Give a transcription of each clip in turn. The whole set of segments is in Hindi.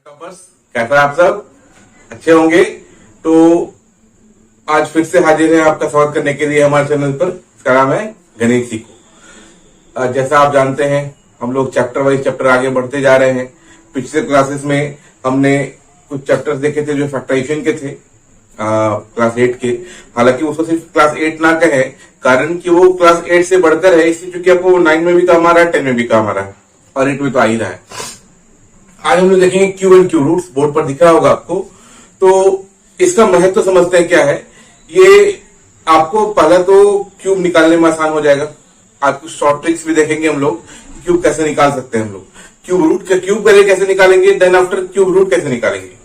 टॉपर्स, कैसा है आप सब? अच्छे होंगे। तो आज फिर से हाजिर है आपका स्वागत करने के लिए हमारे चैनल पर। इसका नाम है गणित सीखो। जैसा आप जानते हैं हम लोग चैप्टर वाइज चैप्टर आगे बढ़ते जा रहे हैं। पिछले क्लासेस में हमने कुछ चैप्टर्स देखे थे जो फैक्टराइजेशन के थे क्लास 8 के। हालांकि उसको सिर्फ क्लास 8 ना कहे, कारण कि वो क्लास 8 से बढ़कर है, इसलिए क्योंकि आपको 9 में भी काम आ रहा है, 10 में भी काम आ रहा है और 8 में तो आ ही रहा है। आज हम लोग देखेंगे cube and cube roots. Board पर दिख रहा होगा आपको। तो इसका महत्व तो समझते हैं क्या है। ये आपको पहले तो क्यूब निकालने में आसान हो जाएगा। आज कुछ शॉर्ट ट्रिक्स भी देखेंगे हम लोग, क्यूब कैसे निकाल सकते हैं हम लोग। क्यूब रूट का क्यूब पहले कैसे निकालेंगे, देन आफ्टर क्यूब रूट कैसे निकालेंगे,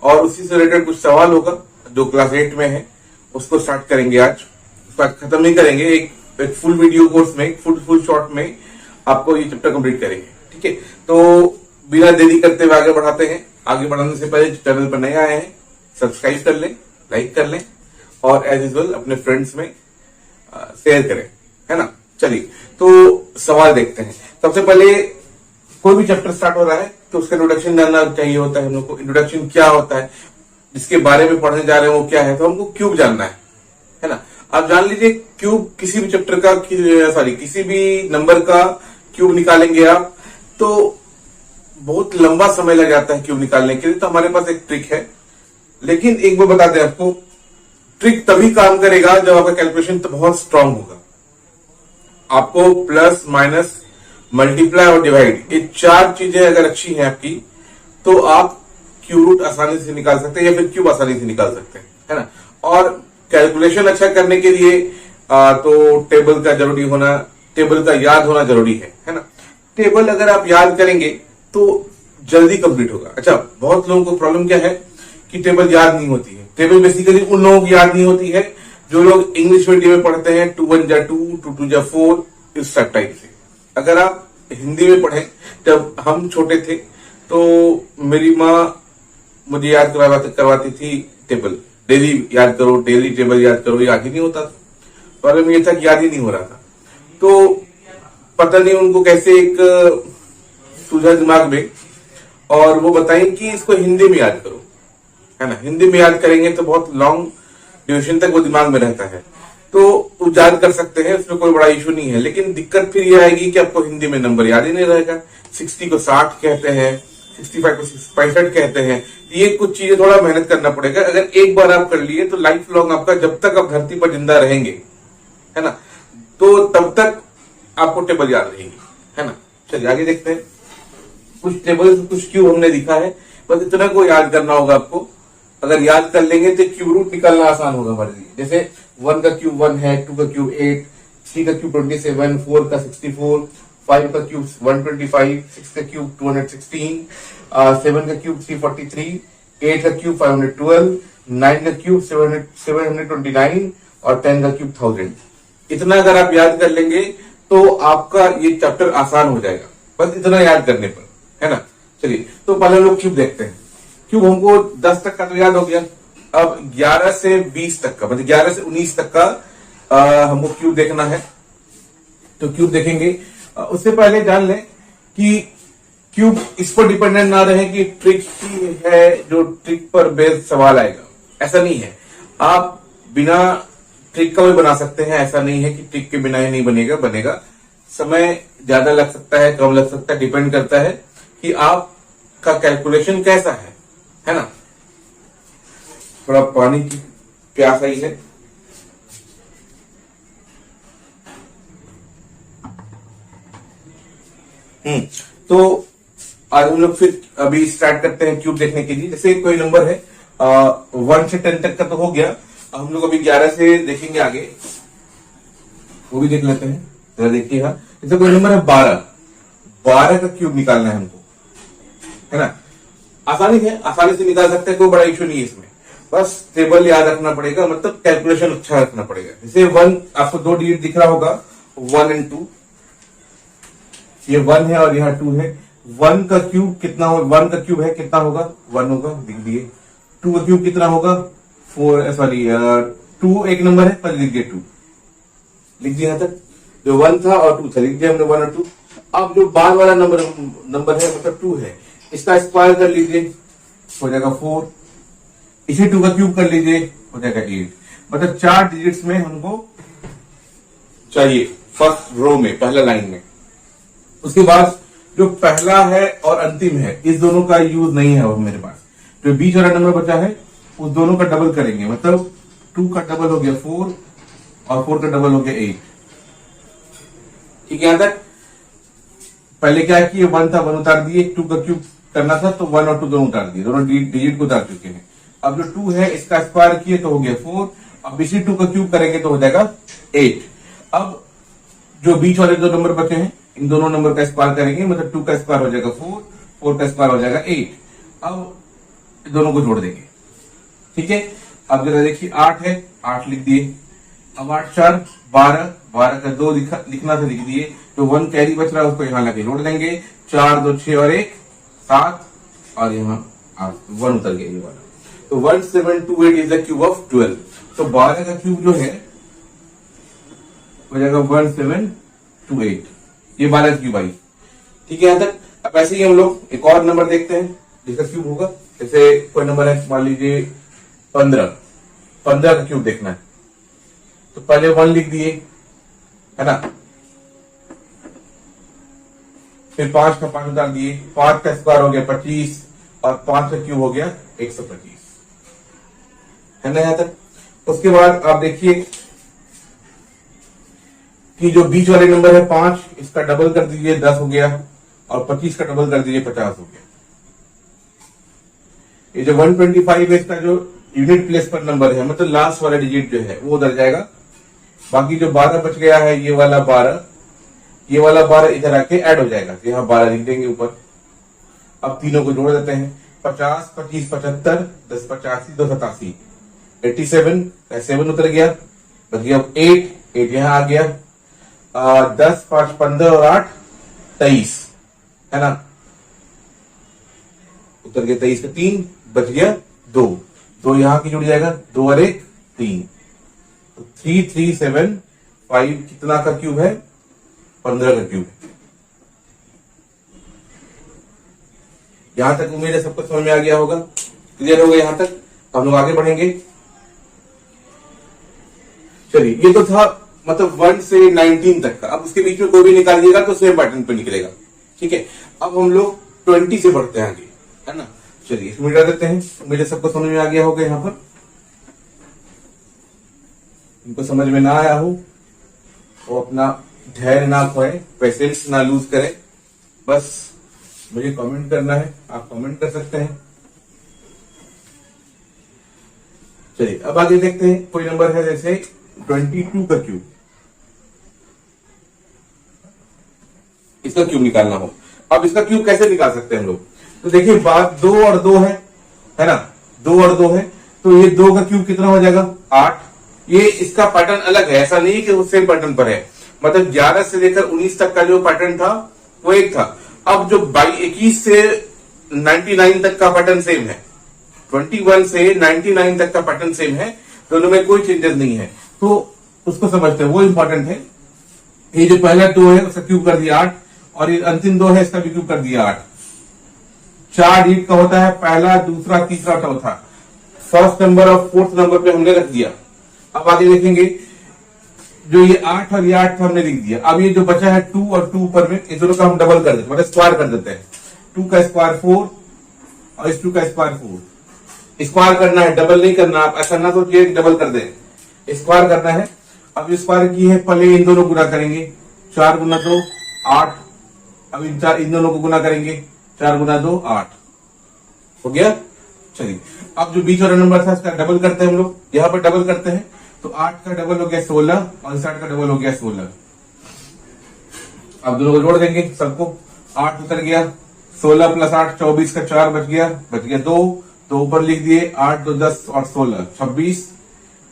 और उसी से रिलेटेड कुछ सवाल होगा जो क्लास 8 में है, उसको स्टार्ट करेंगे आज। उसका खत्म नहीं करेंगे, एक फुल वीडियो कोर्स में, फुल शॉर्ट में आपको ये चैप्टर कंप्लीट करेंगे। ठीक है, तो बिना देरी करते हुए आगे बढ़ाते हैं। आगे बढ़ाने से पहले चैनल पर नए आए हैं सब्सक्राइब कर लें, लाइक कर लें और एज यूजुअल अपने फ्रेंड्स में शेयर करें, है ना। चलिए तो सवाल देखते हैं। सबसे पहले कोई भी चैप्टर स्टार्ट हो रहा है तो उसका इंट्रोडक्शन जानना चाहिए होता है हम लोग को। इंट्रोडक्शन क्या होता है, जिसके बारे में पढ़ने जा रहे हैं वो क्या है, तो हमको क्यूब जानना है ना। आप जान लीजिए क्यूब किसी भी चैप्टर का किसी भी नंबर का क्यूब निकालेंगे आप तो बहुत लंबा समय लग जाता है क्यूब निकालने के लिए। तो हमारे पास एक ट्रिक है, लेकिन एक बार बता दें आपको, ट्रिक तभी काम करेगा जब आपका कैलकुलेशन तो बहुत स्ट्रांग होगा। आपको प्लस माइनस मल्टीप्लाई और डिवाइड, ये 4 चीजें अगर अच्छी हैं आपकी तो आप क्यूब रूट आसानी से निकाल सकते हैं या फिर क्यूब आसानी से निकाल सकते हैं, है ना। और कैलकुलेशन अच्छा करने के लिए तो टेबल का जरूरी होना, टेबल का याद होना जरूरी है ना। टेबल अगर आप याद करेंगे तो जल्दी कंप्लीट होगा। अच्छा, बहुत लोगों को प्रॉब्लम क्या है कि टेबल याद नहीं होती है। टेबल बेसिकली उन लोगों की याद नहीं होती है जो लोग इंग्लिश मीडियम में पढ़ते हैं, 2 1 जा 2, 2 2 जा 4, इस टाइप से। अगर आप हिंदी में पढ़ें, जब हम छोटे थे तो मेरी माँ मुझे याद करवाती थी टेबल, डेली याद करो, डेली टेबल याद करो, याद ही नहीं होता था। प्रॉब्लम ये था कि याद ही नहीं हो रहा था। तो पता नहीं उनको कैसे एक सूझा दिमाग में, और वो बताएं कि इसको हिंदी में याद करो, है ना। हिंदी में याद करेंगे तो बहुत लॉन्ग ड्यूरेशन तक वो दिमाग में रहता है, तो वो याद कर सकते हैं, उसमें कोई बड़ा इशू नहीं है। लेकिन दिक्कत फिर ये आएगी कि आपको हिंदी में नंबर याद ही नहीं रहेगा। 60 को 60 कहते हैं, 65 को 65 कहते हैं। ये कुछ चीजें थोड़ा मेहनत करना पड़ेगा। अगर एक बार आप कर लिए तो लाइफ लॉन्ग आपका, जब तक आप धरती पर जिंदा रहेंगे, है ना, तो तब तक आपको टेबल याद रहेगी, है ना। चलिए आगे देखते हैं। कुछ टेबल कुछ क्यूब हमने दिखा है, बस इतना को याद करना होगा आपको। अगर याद कर लेंगे तो क्यूब रूट निकालना आसान होगा हमारे लिए। जैसे 1 का क्यूब 1 है, 2 का क्यूब 8, 3 का क्यूब 27, 4 का 64, 5 का क्यूब 125, 6 का क्यूब 216, 7 का क्यूब 343, 8 का क्यूब 512, 9 का क्यूब 729 और 10 का क्यूब 1000। इतना अगर आप याद कर लेंगे तो आपका ये चैप्टर आसान हो जाएगा, बस इतना याद करने पर, है ना। चलिए तो पहले लोग क्यूब देखते हैं। क्यूब हमको 10 तक का तो याद हो गया, अब 11 से 20 तक का, मतलब 11 से 19 तक का हमको क्यूब देखना है। तो क्यूब देखेंगे, उससे पहले जान लें कि क्यूब इस पर डिपेंडेंट ना रहे कि ट्रिक ही है जो ट्रिक पर बेस्ड सवाल आएगा, ऐसा नहीं है। आप बिना ट्रिक का भी बना सकते हैं, ऐसा नहीं है कि ट्रिक के बिना ही नहीं बनेगा, बनेगा। समय ज्यादा लग सकता है, कम लग सकता है, डिपेंड करता है कि आपका कैलकुलेशन कैसा है ना। थोड़ा पानी की प्यास आई है। तो आज हम लोग फिर अभी स्टार्ट करते हैं क्यूब देखने के लिए। जैसे कोई नंबर है 1 से 10 तक का तो हो गया, हम लोग अभी 11 से देखेंगे आगे, वो भी देख लेते हैं, जरा देखिएगा। जैसे कोई नंबर है 12 का क्यूब निकालना है हमको, है ना। आसानी से निकाल सकते हैं, कोई बड़ा इशू नहीं है इसमें। बस टेबल याद रखना पड़ेगा, मतलब कैलकुलेशन अच्छा रखना पड़ेगा। जैसे 1, आपको 2 डिजिट दिख रहा होगा, 1 और 2, ये 1 है और यहाँ 2 है। 1 का क्यूब कितना होगा, 1 का क्यूब है कितना होगा, 1 होगा, लिख दिए। 2 का क्यूब कितना होगा, 2 एक नंबर है, पर लिख दिए 2, लिख दिया तक। जो 1 था और 2 था, लिख दिया हमने 1 और 2। अब जो बाद वाला नंबर है मतलब 2 है, इसका स्क्वायर कर लीजिए, हो जाएगा 4। इसी 2 का क्यूब कर लीजिए, हो जाएगा 8। मतलब 4 डिजिट्स में हमको चाहिए फर्स्ट रो में, पहला लाइन में। उसके बाद जो पहला है और अंतिम है, इस दोनों का यूज नहीं है अब मेरे पास। जो बीच वाला नंबर बचा है उस दोनों का डबल करेंगे, मतलब 2 का डबल हो गया 4 और 4 का डबल हो गया 8। ठीक है, यहां तक। पहले क्या किए, 1 था 1 उतार दिए, 2 का क्यूब करना था तो 1 और 2 दोनों उतार दिए, दोनों डिजिट को उतार चुके हैं। अब जो 2 है इसका स्क्वायर किए तो हो गया 4। अब इसी 2 का क्यूब करेंगे तो हो जाएगा 8। अब जो बीच वाले 2 नंबर बचे हैं, इन दोनों नंबर का स्क्वायर करेंगे, मतलब 2 का स्क्वायर हो जाएगा 4, 4 का स्क्वायर हो जाएगा 8। अब दोनों को जोड़ देंगे। ठीक है, अब जरा देखिए 8 है, 8 लिख दिए। अब 8 4 12, 12 का 2 लिखना था, लिख दिए। जो 1 कैरी बच रहा है उसको यहाँ लाके जोड़ देंगे। 4 2 6 और 1 7, और यहाँ 1 उतर गया ये वाला। तो 1728 इज द क्यूब ऑफ 12। तो 12 का क्यूब जो है हो जाएगा 1728, ये 12 का क्यूब आई। ठीक है, यहां तक। अब ऐसे ही हम लोग एक और नंबर देखते हैं जिसका क्यूब होगा। जैसे कोई नंबर है, मान लीजिए 15, 15 का क्यूब देखना है, तो पहले 1 लिख दिए, है ना, फिर 5 का 5 उतार दिए, 5 का स्क्वायर हो गया 25 और 5 का क्यूब हो गया 125, है ना यहां तक। उसके बाद आप देखिए कि जो बीच वाले नंबर है 5, इसका डबल कर दीजिए 10 हो गया, और 25 का डबल कर दीजिए 50 हो गया। ये जो 125 है इसका जो यूनिट प्लेस पर नंबर है, मतलब लास्ट वाला डिजिट जो है वो उधर जाएगा। बाकी जो 12 बच गया है, ये वाला 12, ये वाला 12 इधर आके ऐड हो जाएगा, तो यहाँ 12 लिख देंगे ऊपर। अब तीनों को जोड़ देते हैं, 50 25 75, 10 85 2 87, 87 7 उतर गया, बच गया 8 यहाँ आ गया। 10 5 15 और 8 23, है ना, उतर गया 23 का 3, बच गया 2, 2 यहां की जुड़ जाएगा, 2 और 1 3, तो 3375 कितना का क्यूब है, 15 का क्यूब है। यहां तक उम्मीद है सबको समझ में आ गया होगा, क्लियर हो गया यहां तक। हम लोग आगे बढ़ेंगे। चलिए, ये तो था मतलब 1 से 19 तक का। अब उसके बीच में कोई भी निकालिएगा तो सेम पैटर्न पे निकलेगा। ठीक है, अब हम लोग 20 से बढ़ते हैं आगे, है ना। चलिए इसमें मिटा देते हैं। मेरे सबको समझ में आ गया होगा यहाँ पर। इनको समझ में ना आया हो वो अपना धैर्य ना खोए, पेशेंस ना लूज करें, बस मुझे कमेंट करना है, आप कमेंट कर सकते हैं। चलिए अब आगे देखते हैं। कोई नंबर है जैसे 22 का क्यूब, इसका क्यूब निकालना हो। अब इसका क्यूब कैसे निकाल सकते हैं हम लोग, तो देखिए बात 2 और 2 है ना, 2 और 2 है, तो ये 2 का क्यूब कितना हो जाएगा 8। ये इसका पैटर्न अलग है, ऐसा नहीं कि वो सेम पैटर्न पर है, मतलब 11 से लेकर 19 तक का जो पैटर्न था वो एक था। अब जो 21 से 99 तक का पैटर्न सेम है, 21 से 99 तक का पैटर्न सेम है, दोनों में कोई चेंजेस नहीं है, तो उसको समझते हैं, वो इंपॉर्टेंट है। ये जो पहला 2 है उसका क्यूब कर दिया 8, और ये अंतिम 2 है इसका भी क्यूब कर दिया 8। 4 डिजिट का होता है, पहला दूसरा तीसरा चौथा, फर्स्ट नंबर और फोर्थ नंबर पे हमने रख दिया। अब आगे देखेंगे, जो ये 8 और ये 8 हमने लिख दिया। अब ये जो बचा है 2 और 2 ऊपर में, इस दोनों का हम डबल कर देते हैं, मतलब स्क्वायर कर देते हैं। 2 का स्क्वायर 4 और इस 2 का स्क्वायर 4। स्क्वायर करना है, डबल नहीं करना। आप ऐसा ना सोचिए डबल कर दें, स्क्वायर करना है। अब स्क्वायर की है, पहले इन दोनों गुना करेंगे, 4 गुना 2 8। अब इन दोनों को गुना करेंगे, 4 गुना 2 8 हो गया। चलिए अब जो बीच वाला नंबर था इसका डबल करते हैं हम लोग, यहां पर डबल करते हैं, तो 8 का डबल हो गया 16 और 60 का डबल हो गया 16। अब दोनों को जोड़ देंगे सबको, 8 उतर गया, 16 प्लस 8 24 का 4 बच गया 2, तो ऊपर लिख दिए 8 2 10 और 16 26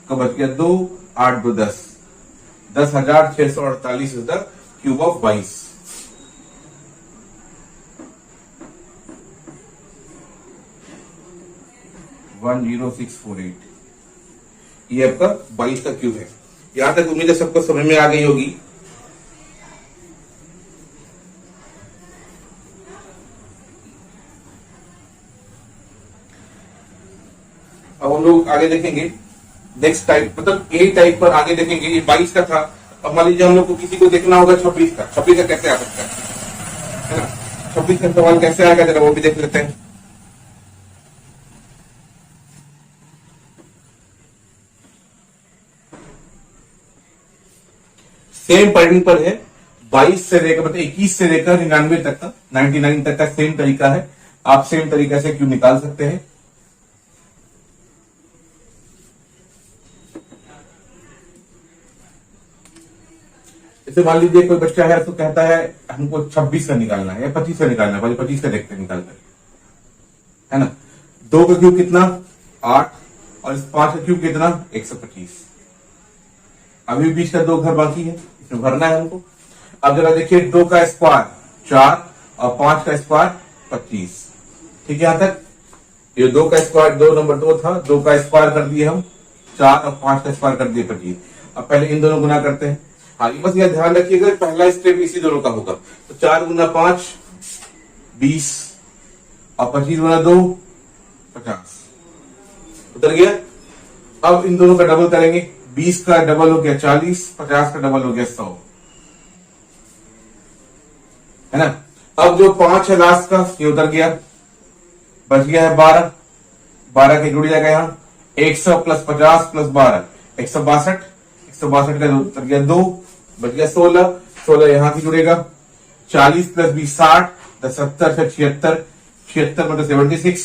का बच गया 2, 8 2 10, 10,648 इज द क्यूब ऑफ 22। ये आपका 22 का क्यूब है। यहां तक उम्मीद है सबको समझ में आ गई होगी। अब हम लोग आगे देखेंगे नेक्स्ट टाइप, मतलब ए टाइप पर आगे देखेंगे। ये 22 का था। अब मान लीजिए हम लोग को किसी को देखना होगा 26 का। 26 का कैसे आ सकता है ना? 26 का सवाल कैसे आएगा जरा वो भी देख लेते हैं। सेम पैटर्न पर है, 22 से लेकर मतलब 21 से लेकर 99 तक का, 99 तक का सेम तरीका है। आप सेम तरीके से क्यों निकाल सकते हैं। जैसे मान लीजिए कोई बच्चा है तो कहता है हमको 26 का निकालना है या 25 का निकालना है, 25 का देखते हैं निकाल कर, है ना। 2 का क्यूब कितना 8 और इस 5 का क्यूब कितना 125। अभी बीच का 2 घर बाकी है, इसमें भरना है हमको। अब जरा देखिए 2 का स्क्वायर 4 और 5 का स्क्वायर 25। ठीक है, यहां तक ये 2 का स्क्वायर 2 नंबर 2 था, 2 का स्क्वायर कर दिए हम 4 और 5 का स्क्वायर कर दिए 25। अब पहले इन दोनों गुना करते हैं। हाँ, बस यह ध्यान रखिएगा पहला स्टेप इसी दोनों का होगा। तो 4 गुना 5 20 और 25 गुना 2 50। उतर गया। अब इन दोनों का डबल करेंगे, 20 का डबल हो गया 40, 50 का डबल हो गया 100, है ना। अब जो 5 है लास्ट का ये उतर गया, बच गया है 12। 12 के जुड़ जाएगा यहाँ 100 प्लस 50 प्लस 12 162। 162 का उतर गया 2, बच गया 16। 16 यहां से जुड़ेगा 40 प्लस 20 60, 70 से 76, 76 मतलब 76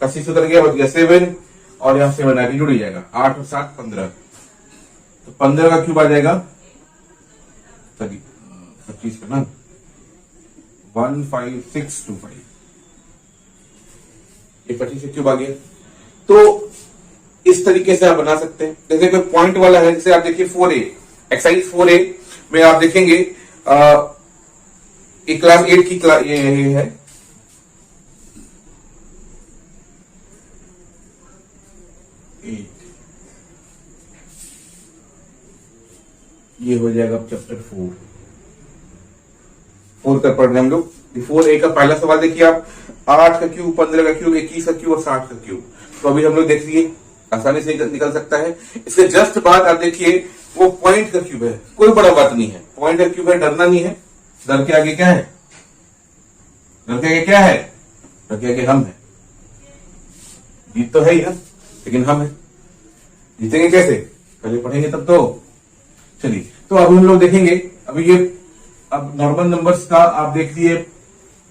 का 6 उतर गया, बच गया 7 और यहाँ 7 आगे जुड़ जाएगा 8 और 7 15। तो 15 का क्यूब आ जाएगा 25 का ना 15625। ये 25 से क्यूब आ गया। तो इस तरीके से आप बना सकते हैं। जैसे कोई पॉइंट वाला है, जैसे आप देखिए 4A एक्सरसाइज 4A में आप देखेंगे एक क्लास 8 की क्लास ये है, ये हो जाएगा चैप्टर 4 का पढ़ रहे हम लोग। 4A का पहला सवाल देखिए आप, 8 का क्यूब 15 का क्यूब 21 का क्यूब और 60 का क्यूब। तो अभी हम लोग देख लिए आसानी से निकल सकता है। इसके जस्ट बाद आप देखिए वो पॉइंट का क्यूब है, कोई बड़ा बात नहीं है, पॉइंट का क्यूब है, डरना नहीं है। डर के आगे क्या है, डर के आगे क्या है, डर के आगे हम है। जीत तो है ही ना, लेकिन हम है, जीतेंगे कैसे, पहले पढ़ेंगे तब तो। चलिए, तो अब हम लोग देखेंगे अभी ये अब नॉर्मल नंबर्स का आप देख लिए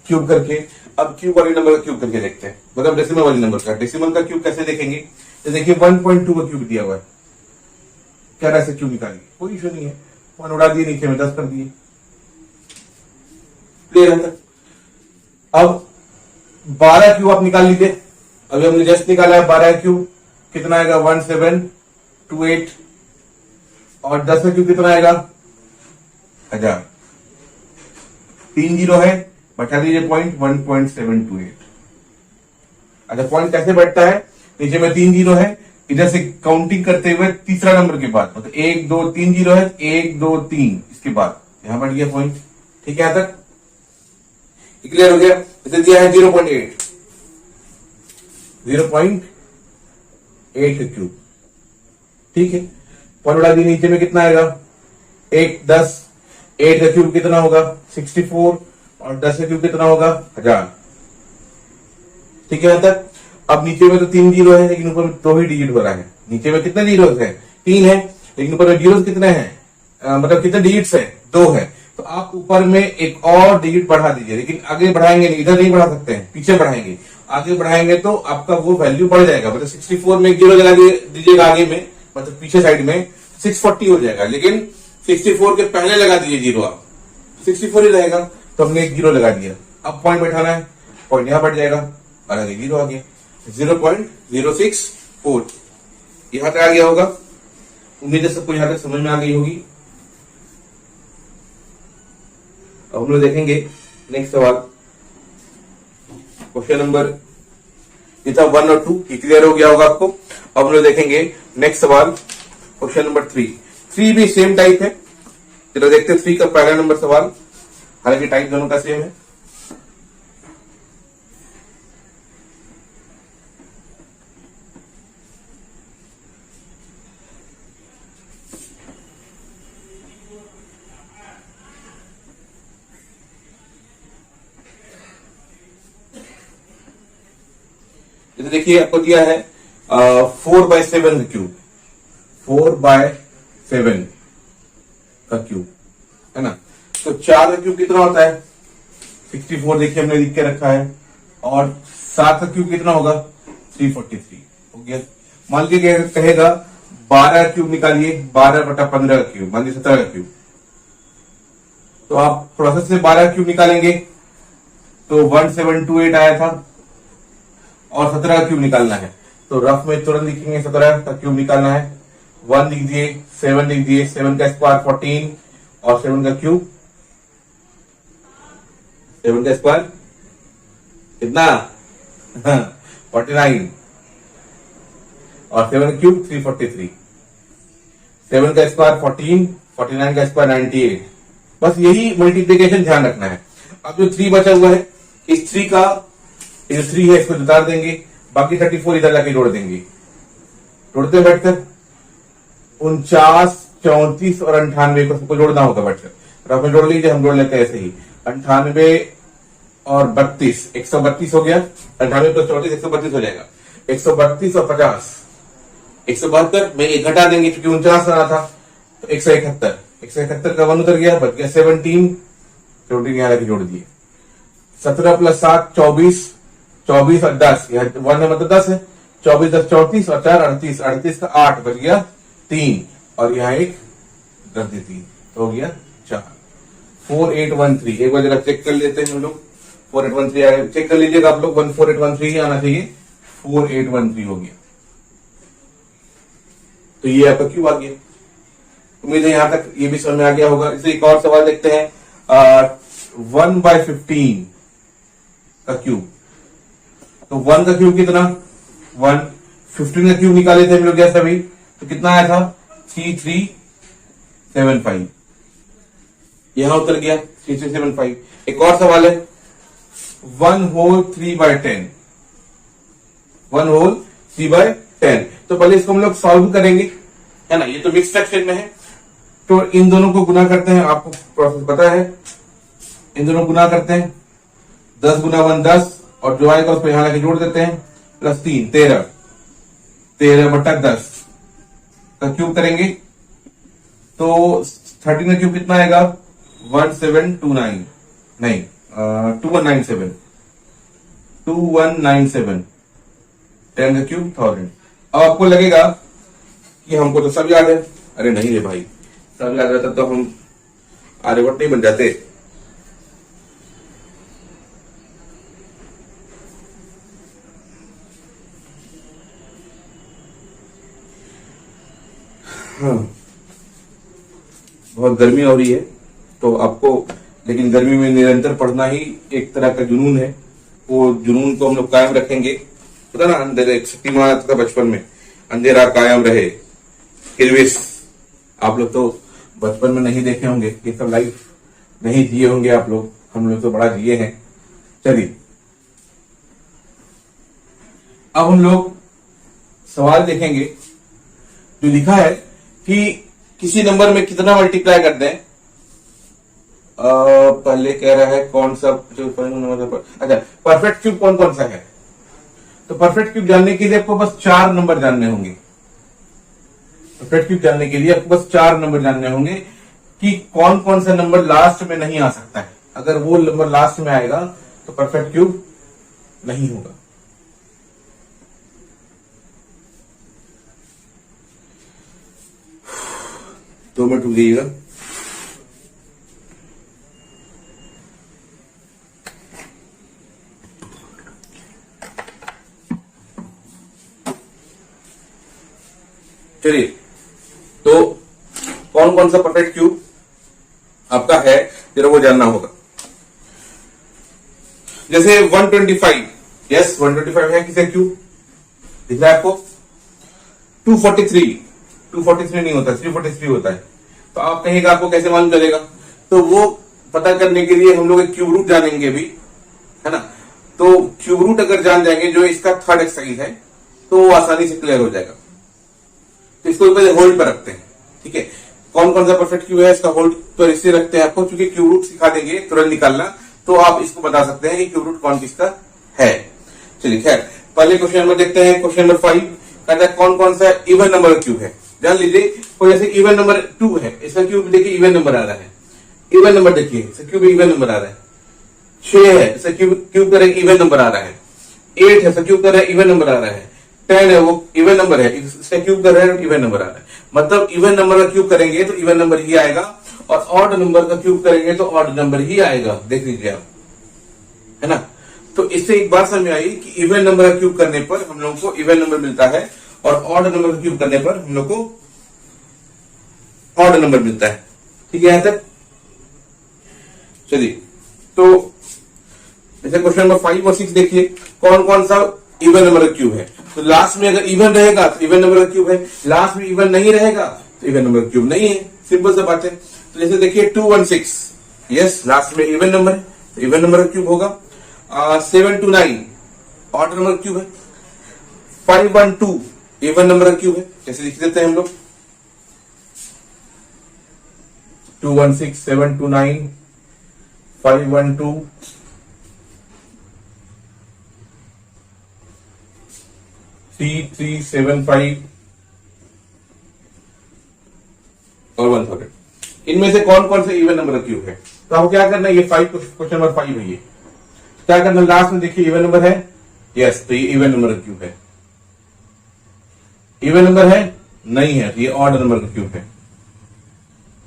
क्यूब करके। अब क्यूब वाले नंबर का क्यूब करके देखते हैं, मतलब डेसिमल वाले नंबर का। डेसिमल का क्यूब कैसे देखेंगे, तो देखिए 1.2 का क्यूब दिया हुआ है, क्या ऐसे क्यूब निकालिए, कोई इशू नहीं है। 1 उड़ा दिए, नीचे में 10 कर दिए, क्लियर है। अब 12 क्यूब आप निकाल लीजिए। अभी हमने जस्ट निकाला है 12 क्यूब, कितना आएगा 1728 और 10 का क्यूब कितना आएगा 1000। 3 जीरो है, बचा दीजिए पॉइंट 1.728। अच्छा, पॉइंट कैसे बैठता है, नीचे में 3 जीरो है, इधर से काउंटिंग करते हुए तीसरा नंबर के बाद, मतलब 1 2 3 जीरो है, 1 2 3 इसके बाद यहां बैठ गया पॉइंट। ठीक है, यहां तक क्लियर हो गया। इसे दिया है 0.8 का क्यूब। ठीक है, पॉइंट उड़ा दिए, नीचे में कितना आएगा 1 10, 8 का क्यूब कितना होगा 64 और 10 का क्यूब कितना होगा 1000। ठीक है, यहां तक। अब नीचे में तो 3 जीरो है, लेकिन ऊपर में 2 ही डिजिट हो रहा है। नीचे में कितने जीरो है 3 है, लेकिन ऊपर में जीरो कितने हैं, मतलब कितने डिजिट्स है 2 है। तो आप ऊपर में एक और डिजिट बढ़ा दीजिए, लेकिन आगे बढ़ाएंगे नहीं, इधर नहीं बढ़ा सकते हैं, पीछे बढ़ाएंगे। आगे बढ़ाएंगे तो आपका वो वैल्यू बढ़ जाएगा, मतलब 64 में एक जीरो लगा दीजिएगा आगे में, मतलब पीछे साइड में 640 हो जाएगा। लेकिन 64 के पहले लगा दीजिए जीरो, आप 64 ही रहेगा। तो हमने एक जीरो लगा दिया। अब पॉइंट बैठाना है, पॉइंट यहां बैठ जाएगा और आगे जीरो आ गया 0.064। यहां तक आ गया होगा, उम्मीद है सबको यहां तक समझ में आ गई होगी। अब हम लोग देखेंगे नेक्स्ट सवाल, क्वेश्चन नंबर ये था 1 और 2, क्लियर हो गया होगा आपको। अब हम लोग देखेंगे नेक्स्ट सवाल, क्वेश्चन नंबर 3 भी सेम टाइप है। चलो देखते हैं 3 का पहला नंबर सवाल, हालांकि टाइप दोनों का सेम है। जैसे देखिए आपको दिया है 4/7 का क्यूब, 4/7 का क्यूब है ना। तो 4 का क्यूब कितना होता है 64, देखिए हमने लिख के रखा है। और 7 का क्यूब कितना होगा 343 हो गया। मान लीजिए कहेगा 12 का क्यूब निकालिए, 12/15 का क्यूब, मान लीजिए 17 का क्यूब। तो आप प्रोसेस से 12 क्यूब निकालेंगे तो 1728 आया था, और 17 का क्यूब निकालना है तो रफ में तुरंत लिखेंगे 17 का क्यूब निकालना है। 1 लिख दिए, 7 लिख दिए, 7 का स्क्वायर 14 और 7 का क्यूब, 7 का स्क्वायर कितना 49 और 7 का क्यूब 343, 7 का स्क्वायर 14, 49 का स्क्वायर 98। बस यही मल्टीप्लीकेशन ध्यान रखना है। अब जो 3 बचा हुआ है, इस 3 का ये 3 है इसको उतार देंगे, बाकी 34 इधर लाके जोड़ देंगे। जोड़ते बैठकर 49, 34 और 98 को सबको जोड़ना होगा बैठकर। रफ में जोड़ लीजिए, हम जोड़ लेते हैं ऐसे ही। 98 और 32, 132 हो गया। 98 + 34 132 हो जाएगा। 132 और 50 172 में एक घटा देंगे क्योंकि 49 आना था, तो 171, 171 का 1 उतर गया, बच गया 17, 14 यहाँ लाके जोड़ दिए। 17 + 7 24, 24 और 10, यहाँ 1 है मतलब 10 है। 24 10 34 और 4 38, 38 का 8 बच गया 3, और यहाँ एक 10 दी 3 तो हो गया 4। 4813 एक बार जरा चेक कर लेते हैं हम लोग। 4813 चेक कर लीजिएगा आप लोग, 14813 ही आना चाहिए। 4813 हो गया, तो ये आपका क्यूब आ गया। उम्मीद है यहां तक ये भी समझ में आ गया होगा। इसे एक और सवाल देखते हैं। 1/15 का क्यूब, तो 1 का क्यूब कितना 1, 15 का क्यूब निकाले थे हम लोग जैसे अभी, तो कितना आया था 3375, यहां उतर गया 3375। एक और सवाल है 1 होल 3/10, 1 होल 3/10। तो पहले इसको हम लोग सॉल्व करेंगे, है ना। ये तो मिक्स फ्रैक्शन में है, तो इन दोनों को गुना करते हैं, आपको प्रोसेस पता है। इन दोनों गुना करते हैं, 10 × 1 10, और जो आएगा उसको यहां लाके जोड़ देते हैं, +3 13, 13/10 का क्यूब करेंगे तो 13 का क्यूब कितना आएगा 1729, नहीं 2197, 2197। 10 का क्यूब 1000। अब आपको लगेगा कि हमको तो सब याद है। अरे नहीं रे भाई, सब याद रहता तो हम आर्यभट्ट नहीं बन जाते। हाँ, बहुत गर्मी हो रही है तो आपको, लेकिन गर्मी में निरंतर पढ़ना ही एक तरह का जुनून है। वो जुनून को हम लोग कायम रखेंगे। पता ना, अंदर एक शक्तिमान आता था बचपन में, अंधेरा कायम रहे किरविस। आप लोग तो बचपन में नहीं देखे होंगे, ये सब लाइफ नहीं जिए होंगे आप लोग, हम लोग तो बड़ा जिए हैं। चलिए अब हम लोग सवाल देखेंगे जो लिखा है कि किसी नंबर में कितना मल्टीप्लाई कर दें। पहले कह रहा है कौन सा जो अच्छा परफेक्ट क्यूब कौन कौन सा है। तो परफेक्ट क्यूब जानने के लिए आपको बस 4 नंबर जानने होंगे। परफेक्ट क्यूब जानने के लिए आपको बस 4 नंबर जानने होंगे कि कौन कौन सा नंबर लास्ट में नहीं आ सकता है। अगर वो नंबर लास्ट में आएगा तो परफेक्ट क्यूब नहीं होगा। दो मिनट रुक जाइएगा। चलिए, तो कौन कौन सा परफेक्ट क्यूब आपका है जरा वो जानना होगा। जैसे 125, यस 125 है किसे क्यूब दिख रहा है आपको। 243 नहीं होता, 343 होता है। तो आप कहेंगे आपको कैसे मालूम चलेगा, तो वो पता करने के लिए हम लोग एक क्यूब रूट जानेंगे अभी, है ना। तो क्यूब रूट अगर जान जाएंगे, जो इसका थर्ड एक्सरसाइज है, तो वो आसानी से क्लियर हो जाएगा। तो इसको पहले होल्ड पर रखते हैं, ठीक है। कौन कौन सा परफेक्ट क्यूब है इसका होल्ड पर इससे रखते हैं आपको, क्योंकि क्यूब रूट सिखा देंगे तुरंत निकालना, तो आप इसको बता सकते हैं कि क्यूब रूट कौन किसका है। चलिए खैर, पहले क्वेश्चन नंबर देखते हैं। क्वेश्चन नंबर 5 कहता है कौन कौन सा इवन नंबर का क्यूब है। जान लीजिए कोई जैसे इवन नंबर 2 है, इसका क्यूब देखिए इवन नंबर आ रहा है। इवन नंबर देखिए इसका क्यूब इवन नंबर आ रहा है। 6 है, इसका क्यूब करेंगे इवन नंबर आ रहा है। 8 है, इसका क्यूब कर रहा है इवन नंबर आ रहा है। 10 है, वो इवन नंबर है, इसका क्यूब कर रहा है इवन नंबर आ रहा है। मतलब इवन नंबर का क्यूब करेंगे तो इवन नंबर ही आएगा, और ऑड नंबर का क्यूब करेंगे तो ऑड नंबर ही आएगा। देख लीजिए आप, है ना। तो इससे एक बात समझ आई कि इवन नंबर का क्यूब करने पर हम लोग को इवन नंबर मिलता है, और ऑड नंबर का क्यूब करने पर हम लोग को ऑड नंबर मिलता है। ठीक है यहां तक। चलिए, तो जैसे क्वेश्चन नंबर 5 और 6 देखिए कौन कौन सा इवन नंबर का क्यूब है। तो लास्ट में अगर इवन रहेगा तो इवन नंबर का क्यूब है, लास्ट में इवन नहीं रहेगा तो इवन नंबर का क्यूब नहीं है। सिंपल सा बात है। तो जैसे देखिए 216, यस, लास्ट में इवन नंबर है तो इवन नंबर का क्यूब होगा। 729 ऑड नंबर का क्यूब है। 512 इवन नंबर का क्यूब है। जैसे लिख देते हैं हम लोग 216, 729, 512, 3375 और 1000। इनमें से कौन कौन से इवन नंबर का क्यूब है। तो आपको क्या करना है, ये 5 क्वेश्चन नंबर 5 है, ये क्या करना, लास्ट में देखिए इवन नंबर है, यस, तो ये इवन नंबर का क्यूब है। इवन नंबर है नहीं है तो ये ऑड नंबर का क्यूब है।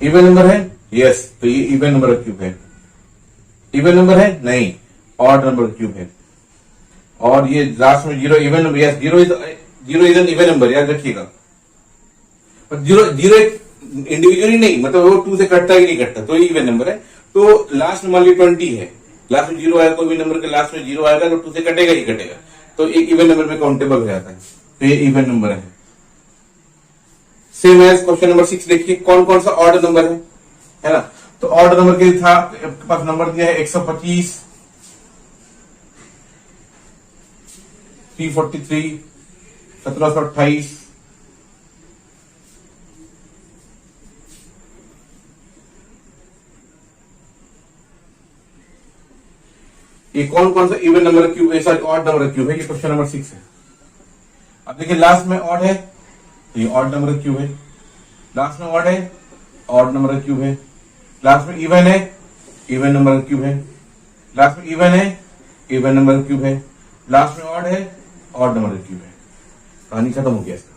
इवन नंबर है, यस, तो ये इवन नंबर का क्यूब है। इवन नंबर है नहीं, ऑड नंबर का क्यूब है। और ये लास्ट में zero even number, yes, zero is an even number, याद रखिएगा। जीरो इंडिविजुअली नहीं, मतलब वो 2 से कटता ही नहीं कटता, तो ये इवन नंबर है। तो लास्ट में मान ली 20 है, लास्ट में 0 आएगा, कोई भी नंबर के लास्ट में 0 आएगा तो 2 से कटेगा ही कटेगा, तो एक इवन नंबर में काउंटेबल हो जाता है। तो ये इवन नंबर है। सेम एज क्वेश्चन नंबर 6 देखिए कौन कौन सा ऑड नंबर है ना। तो ऑड नंबर के था, आपके पास नंबर दिया है 125, 343, 1728, ये कौन कौन सा इवन नंबर क्यूब है, सॉरी ऑड नंबर क्यूब है। ये क्वेश्चन नंबर 6 है। अब देखिए लास्ट में ऑड है तो ये ऑड नंबर क्यूब है। लास्ट में ऑड है, ऑड नंबर क्यूब है। लास्ट में इवन है, इवन नंबर क्यूब है। लास्ट में इवन है, इवन नंबर क्यूब है। लास्ट में ऑड है, ऑड नंबर क्यूब है। कहानी खत्म हो गया इसका।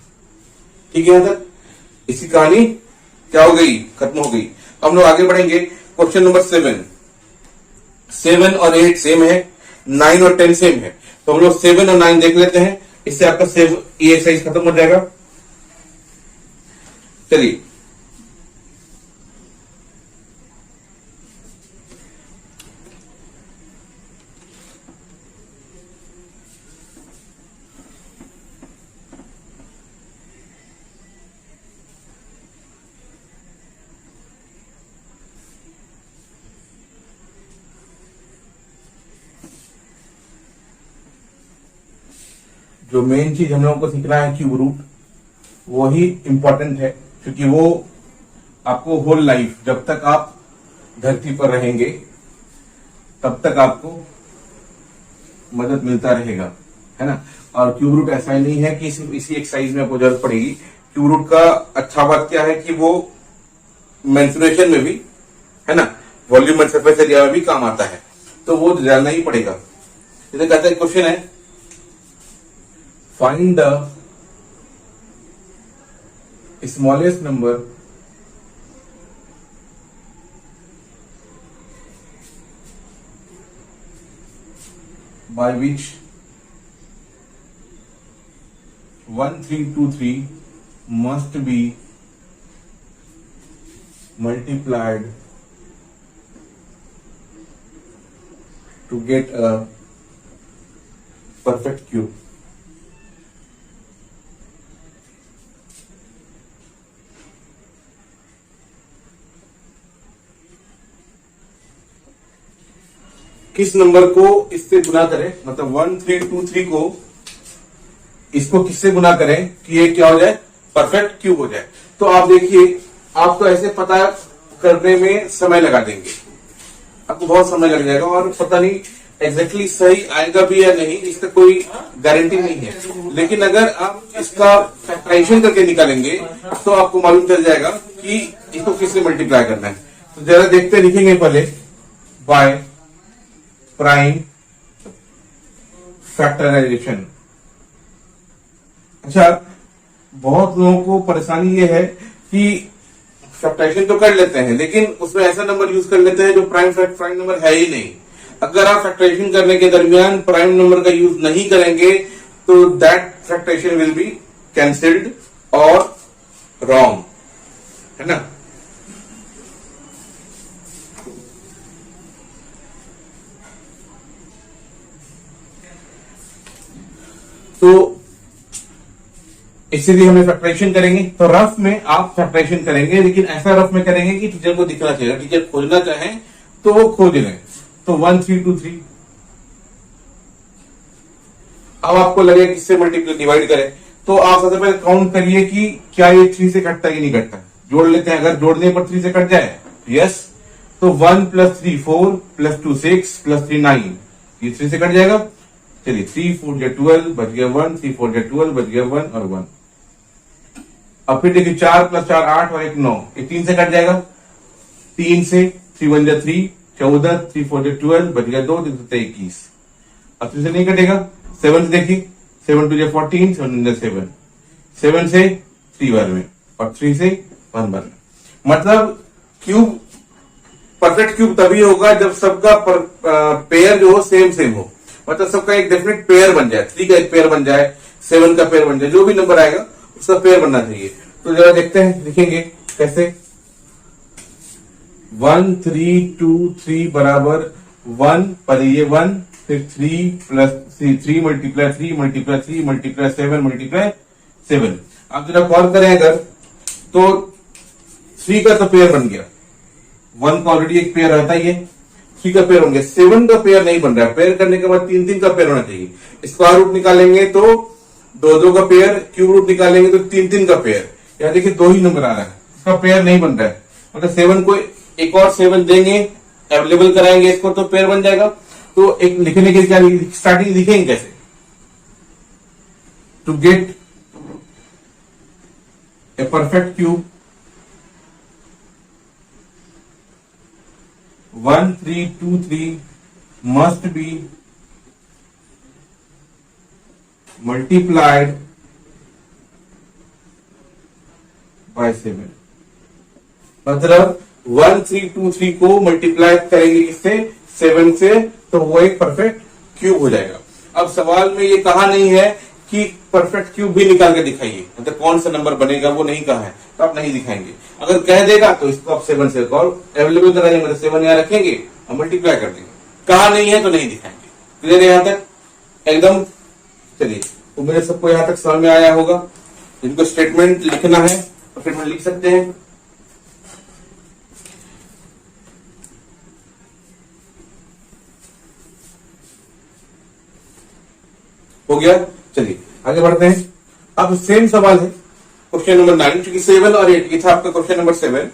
ठीक है, यहां तक इसकी कहानी क्या हो गई, खत्म हो गई। हम लोग आगे बढ़ेंगे। क्वेश्चन नंबर 7 और 8 सेम है, 9 और 10 सेम है। तो हम लोग 7 और 9 देख लेते हैं, इससे आपका ये एक्सरसाइज खत्म हो जाएगा। चलिए, जो मेन चीज हम लोगों को सीखना है क्यूब रूट, वही इंपॉर्टेंट है, क्योंकि वो आपको होल लाइफ, जब तक आप धरती पर रहेंगे तब तक आपको मदद मिलता रहेगा, है ना। और क्यूब रूट ऐसा ही नहीं है कि सिर्फ इसी एक्सरसाइज में आपको जरूरत पड़ेगी। क्यूब रूट का अच्छा बात क्या है कि वो मेंसुरेशन में भी, है ना, वॉल्यूम एंड सरफेस एरिया में भी काम आता है, तो वो जानना ही पड़ेगा। जैसे कहते हैं क्वेश्चन है, find the smallest number by which 1323 must be multiplied to get a perfect cube। किस नंबर को इससे गुना करें, मतलब 1323 को इसको किससे गुना करें कि ये क्या हो जाए, परफेक्ट क्यूब हो जाए। तो आप देखिए, आप तो ऐसे पता करने में समय लगा देंगे, आपको बहुत समय लग जाएगा और पता नहीं एग्जैक्टली सही आएगा भी या नहीं, इसका कोई गारंटी नहीं है। लेकिन अगर आप इसका फैक्टराइजेशन करके निकालेंगे तो आपको मालूम चल जाएगा कि इसको किससे मल्टीप्लाई करना है। तो जरा देखते हैं, लिखेंगे पहले बाय प्राइम फैक्टराइजेशन। अच्छा, बहुत लोगों को परेशानी ये है कि फैक्टराइजेशन तो कर लेते हैं लेकिन उसमें ऐसा नंबर यूज कर लेते हैं जो प्राइम नंबर है ही नहीं। अगर आप फैक्टराइजेशन करने के दरमियान प्राइम नंबर का यूज नहीं करेंगे तो that factorization will be cancelled और रॉन्ग, है ना। तो इसीलिए हमें फैक्टराइजेशन करेंगे। तो रफ में आप फैक्टराइजेशन करेंगे, लेकिन ऐसा रफ में करेंगे कि टीचर को दिखना चाहिए। टीचर खोजना चाहें तो वो खोज लें। तो 1 3 2 3। अब आपको लगे किससे मल्टीप्लाई डिवाइड करें, तो आप सबसे पहले काउंट करिए कि क्या ये 3 से कटता है कि नहीं कटता। जोड़ लेते हैं, अगर जोड़ने पर 3 से कट जाए यस, तो 1 + 3 4 + 2 6 + 3 9, ये 3 से कट जाएगा। चलिए 3 4 = 12 बच गया 1, 3 4 = 12 बच गया 1 और 1। अब फिर देखिए 4 + 4 8 और 1 9, ये 3 से कट जाएगा। 3 से 3 1 = 3 14, 3 4 = 12 बच गया 2, 3 7 21। अब 3 से नहीं कटेगा। 7 से देखिए 7 2 = 14, 7 1 = 7, 7 से 3 बार में और 3 से 1 बार में। मतलब क्यूब, परफेक्ट क्यूब तभी होगा जब सबका पेयर जो हो सेम हो। मतलब सबका एक डेफिनेट पेयर बन जाए, 3 का एक पेयर बन जाए, 7 का पेयर बन जाए, जो भी नंबर आएगा उसका पेयर बनना चाहिए। तो जरा देखते हैं, लिखेंगे कैसे। 1 3 2 3 बराबर 1, पर ये 1, फिर 3 + 3 3 × 3 3 × 3 × 7 × 7। आप जरा कॉल करें अगर, तो 3 का तो पेयर बन गया, 1 का ऑलरेडी एक पेयर रहता ही है, 3 का पेयर बन गया। 7 का पेयर नहीं बन रहा है। पेयर करने के बाद 3 3 का पेयर होना चाहिए। स्क्वायर रूट निकालेंगे तो 2 2 का पेयर, क्यूब रूट निकालेंगे तो 3 3 का पेयर। यहाँ देखिए 2 ही नंबर आ रहा है, इसका पेयर नहीं बन रहा है। मतलब 7 को एक और 7 देंगे, अवेलेबल कराएंगे इसको तो पेयर बन जाएगा। तो एक लिखने के क्या स्टार्टिंग लिखेंगे कैसे, to get a perfect cube 1 3 2 3 must be multiplied by 7। मतलब 1 3 2 3 को मल्टीप्लाई करेंगे किससे, 7 से, तो वो एक परफेक्ट क्यूब हो जाएगा। अब सवाल में ये कहा नहीं है कि परफेक्ट क्यूब भी निकाल के दिखाइए, मतलब कौन सा नंबर बनेगा वो नहीं कहा है, तो आप नहीं दिखाएंगे। अगर कह देगा तो इसको आप 7 से और अवेलेबल कराएंगे, मतलब 7 यहाँ रखेंगे और मल्टीप्लाई कर देंगे। कहा नहीं है तो नहीं दिखाएंगे। क्लियर है यहां तक एकदम। चलिए, तो मेरे सबको यहां तक समझ में आया होगा। जिनको स्टेटमेंट लिखना है तो स्टेटमेंट लिख सकते हैं। हो गया। चलिए आगे बढ़ते हैं। अब सेम सवाल है क्वेश्चन नंबर 9, क्योंकि 7 और 8 ये था आपका क्वेश्चन नंबर 7,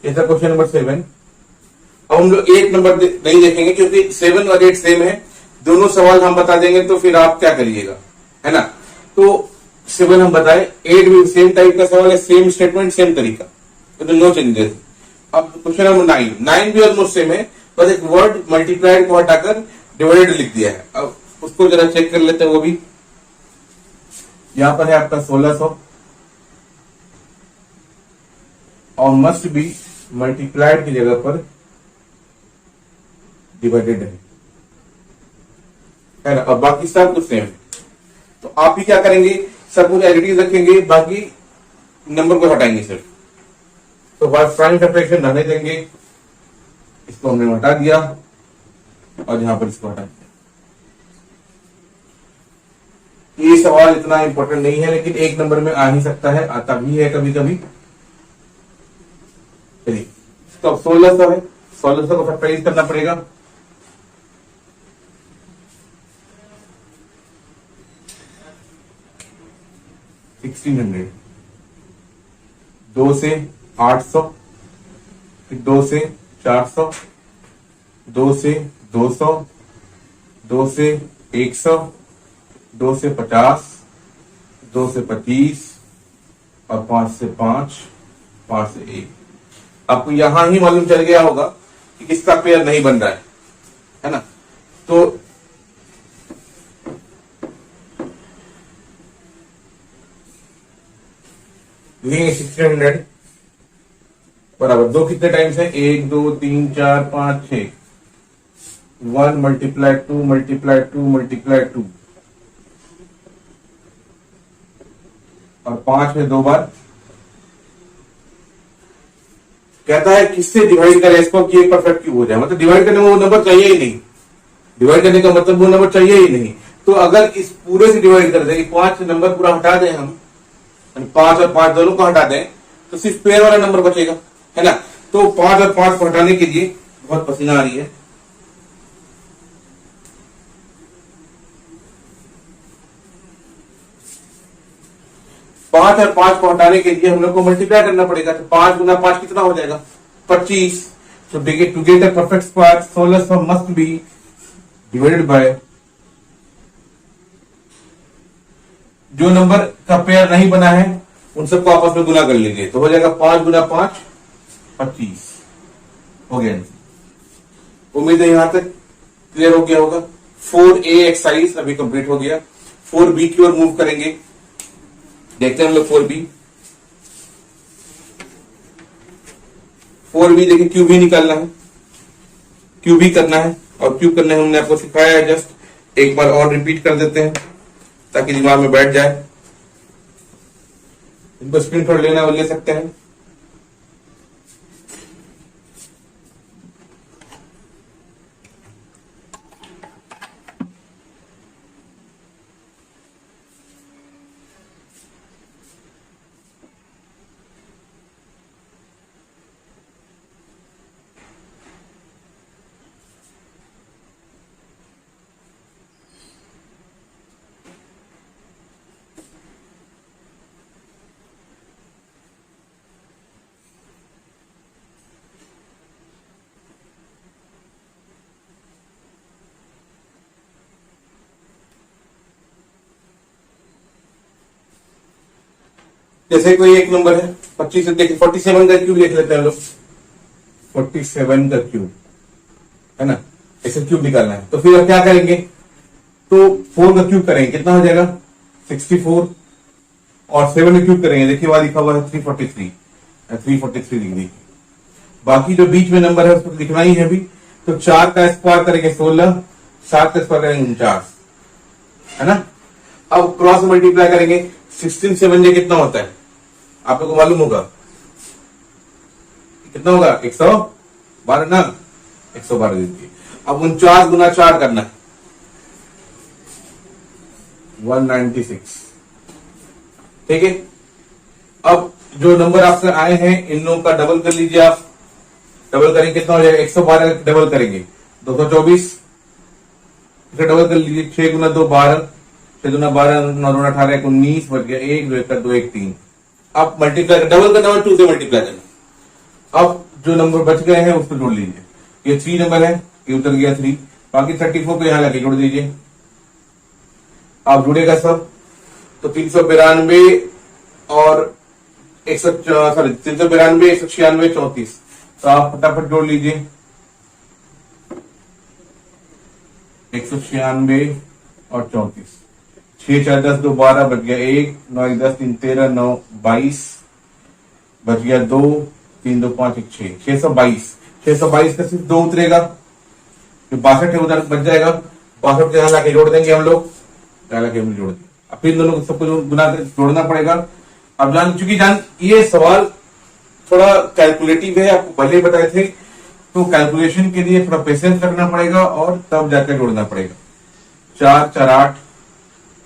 ये था क्वेश्चन नंबर 7। अब हम लोग 8 नंबर नहीं देखेंगे क्योंकि 7 और 8 सेम है। दोनों सवाल हम बता देंगे तो फिर आप क्या करिएगा, है ना। तो 7 हम बताए, 8 भी सेम टाइप का सवाल है, सेम स्टेटमेंट सेम तरीका, तो नो चेंजेस। अब क्वेश्चन नंबर 9 भी ऑलमोस्ट सेम है, बस एक वर्ड मल्टीप्लाइड को हटाकर डिवाइडेड लिख दिया है। अब उसको जरा चेक कर लेते हैं। वो भी यहां पर है आपका 1600 और मस्ट बी मल्टीप्लाइड की जगह पर डिवाइडेड है ना। अब बाकी सब कुछ सेम, तो आप ही क्या करेंगे, सब कुछ एडिटिव रखेंगे, बाकी नंबर को हटाएंगे सिर्फ। तो प्राइम फैक्टराइजेशन रहने देंगे, इसको हमने हटा दिया और यहां पर इसको हटा दिया। ये सवाल इतना इंपॉर्टेंट नहीं है, लेकिन 1 नंबर में आ ही सकता है, आता भी है कभी कभी। चलिए, तो 1600 है, 1600 को फैक्टराइज करना पड़ेगा। $1600, 2 से 800, फिर 2 से 400, 2 से 200, 2 से 100, 2 से 50, 2 से 25 और 5 से 5, 5 से 1। आपको यहां ही मालूम चल गया होगा कि किसका पेयर नहीं बन रहा है ना। तो लिखेंगे 1600 बराबर 2 कितने टाइम्स है, 1 2 3 4 5 6, 1 मल्टीप्लाई 2 मल्टीप्लाई 2 मल्टीप्लाई 2 और 5 है 2 बार। कहता है किससे डिवाइड करें इसको कि ये परफेक्ट क्यूब हो जाए, मतलब डिवाइड करने में वो नंबर चाहिए ही नहीं, डिवाइड करने का मतलब वो नंबर चाहिए ही नहीं। तो अगर इस पूरे से डिवाइड कर दें, 5 नंबर पूरा हटा दें हम, 5 और 5 दोनों को हटा दें तो सिर्फ पेयर वाला नंबर बचेगा, है ना। तो 5 और 5 को हटाने के लिए बहुत पसीना आ रही है। पांच और 5 को हटाने के लिए हम लोग को मल्टीप्लाई करना पड़ेगा। तो 5 गुना 5 कितना हो जाएगा, 25। तो to get a perfect square, solar sum must be divided by जो नंबर का पेयर नहीं बना है उन सबको आपस में गुना कर लीजिए। तो हो जाएगा 5 गुना 5 25 हो गया। उम्मीद है यहां तक क्लियर हो गया होगा। 4A एक्सरसाइज अभी कंप्लीट हो गया। 4B की ओर मूव करेंगे, देखते हैं हम लोग 4B। 4B देखिए क्यूब ही निकालना है, क्यूब ही करना है और क्यूब करने हमने आपको सिखाया है। जस्ट एक बार और रिपीट कर देते हैं ताकि दिमाग में बैठ जाए। इनको स्क्रीनशॉट लेना वो ले सकते हैं। जैसे कोई एक नंबर है 25 देखिए 47 का क्यूब लिख लेते हैं हम लोग। 47 का क्यूब है ना, ऐसे क्यूब निकालना है। तो फिर अब क्या करेंगे, तो 4 का क्यूब करेंगे, कितना हो जाएगा 64 और 7 का क्यूब करेंगे, देखिए वहां लिखा हुआ है 343 डिग्री। बाकी जो बीच में नंबर है उसको लिखना ही है अभी। तो 4 का स्क्वायर करेंगे 16, 7 का स्क्वायर करेंगे 49, है ना। अब क्रॉस मल्टीप्लाई करेंगे, 16 से 1 कितना होता है आप लोगों को मालूम होगा, कितना होगा 112 ना, 112 दीजिए। अब 49 गुना 4 करना है 196, ठीक है। अब जो नंबर आपसे आए हैं इन लोगों का डबल कर लीजिए आप, डबल करेंगे कितना हो जाएगा 112 डबल करेंगे 224, इसे डबल कर लीजिए 6 गुना 2 12, 6 गुना 12 9 2 18 19 बच गया 1 2 1 2 1 3। अब मल्टीप्लाई डबल करना है 2 से मल्टीप्लाई करना। अब जो नंबर बच गए हैं उसको जोड़ लीजिए, ये 3 नंबर है, ये उतर गया 3, बाकी 34 को यहां लगे जोड़ दीजिए। आप जुड़ेगा सब तो 392 और 392 196 34, तो आप फटाफट जोड़ लीजिए 196 और 34। 6 4 10 2 12 बच गया 1, 9 1 10 3 13 9 22 बच गया 2 3 2 5 1 6, 622। 622 का सिर्फ 2 उतरेगा, जो 62 है उधर बच जाएगा। 62 के यहाँ लाके जोड़ देंगे हम लोग, लाके हम जोड़ देंगे। अब फिर दोनों को सबको गुना जोड़ना पड़ेगा। अब चूंकि ये सवाल थोड़ा कैलकुलेटिव है, आपको पहले बताए थे, तो कैलकुलेशन के लिए थोड़ा पेशेंस रखना पड़ेगा और तब जाकर जोड़ना पड़ेगा। 4 4 8,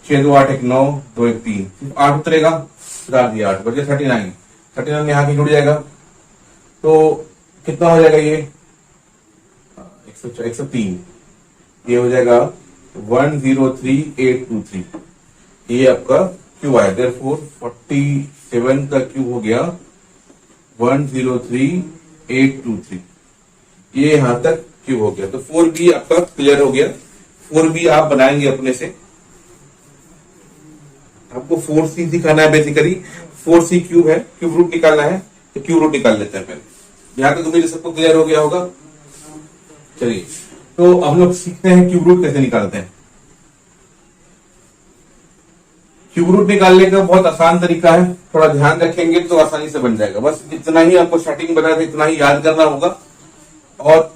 6 2 8 1 9 2 1 3, 8 उतरेगा, डाल दिया 8 बचे 39, 39 यहाँ की जुड़ जाएगा। तो कितना हो जाएगा ये 103, ये हो जाएगा 103823, ये आपका क्यू आया। देयरफॉर 47 का क्यू हो गया 103823, ये यहां तक क्यूब हो गया। तो 4b आपका क्लियर हो गया। 4b आप बनाएंगे अपने से। आपको 4c दिखाना है बेसिकली। 4c क्यूब है, क्यूब रूट निकालना है, तो क्यूब रूट निकाल लेते हैं पहले। यहां तक तो मेरे सबको क्लियर हो गया होगा। चलिए, तो हम लोग सीखते हैं क्यूब रूट कैसे निकालते हैं। क्यूब रूट निकालने का बहुत आसान तरीका है, थोड़ा ध्यान रखेंगे तो आसानी से बन जाएगा। बस इतना ही आपको स्टार्टिंग बताया था, इतना ही याद करना होगा, और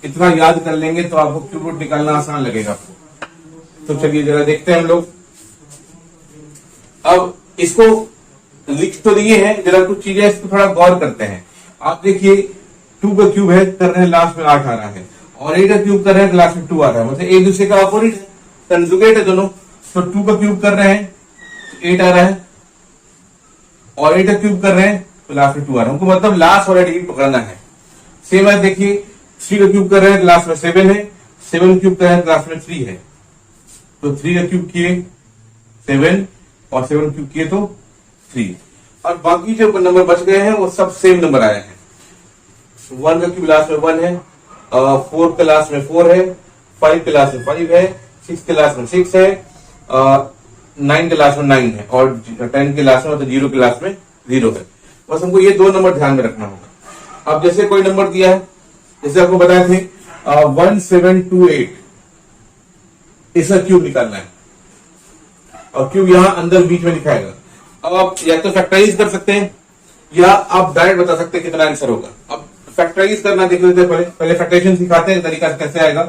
इतना याद कर लेंगे तो आपको क्यूब रूट निकालना आसान लगेगा आपको। तो चलिए जरा देखते हैं हम लोग। अब इसको लिख तो दिए हैं, जरा कुछ चीजें इस पर थोड़ा गौर करते हैं। आप देखिए 2 का क्यूब है, कर रहे हैं लास्ट में 8 आ रहा है, और 8 का क्यूब कर रहे हैं लास्ट में 2 आ रहा है, मतलब एक दूसरे का अपोजिट है, कंजुगेट है दोनों। तो 2 का क्यूब कर रहे हैं 8 आ रहा है, और 8 का क्यूब कर रहे हैं तो लास्ट में 2 आ रहा है। हमको मतलब लास्ट वाला डिजिट पकड़ना है। सेम है, देखिए 3 का क्यूब कर रहे हैं, लास्ट में 7 है, 7 क्यूब कर रहे हैं, लास्ट में 3 है, तो 3 का क्यूब किए 7, और 7 क्यूब किए तो 3, और बाकी जो नंबर बच गए हैं वो सब सेम नंबर आए हैं। 1 का क्यूब लास्ट में 1 है, 4 के लास्ट में 4 है, 5 के लास्ट में 5 है, 6 के लास्ट में 6 है, 9 के लास्ट में 9 है, और 10 के लास्ट में, मतलब 0 के लास्ट में 0 है। बस हमको ये 2 नंबर ध्यान में रखना होगा। अब जैसे कोई नंबर दिया है, जैसे आपको बताए थे 1728, इसका क्यूब निकालना है, और क्यूब यहां अंदर बीच में दिखाएगा। अब आप या तो फैक्टराइज कर सकते हैं, या आप डायरेक्ट बता सकते हैं कितना आंसर होगा। अब फैक्टराइज करना देख लेते हैं, पहले फैक्टराइजेशन सिखाते हैं, तरीका कैसे आएगा।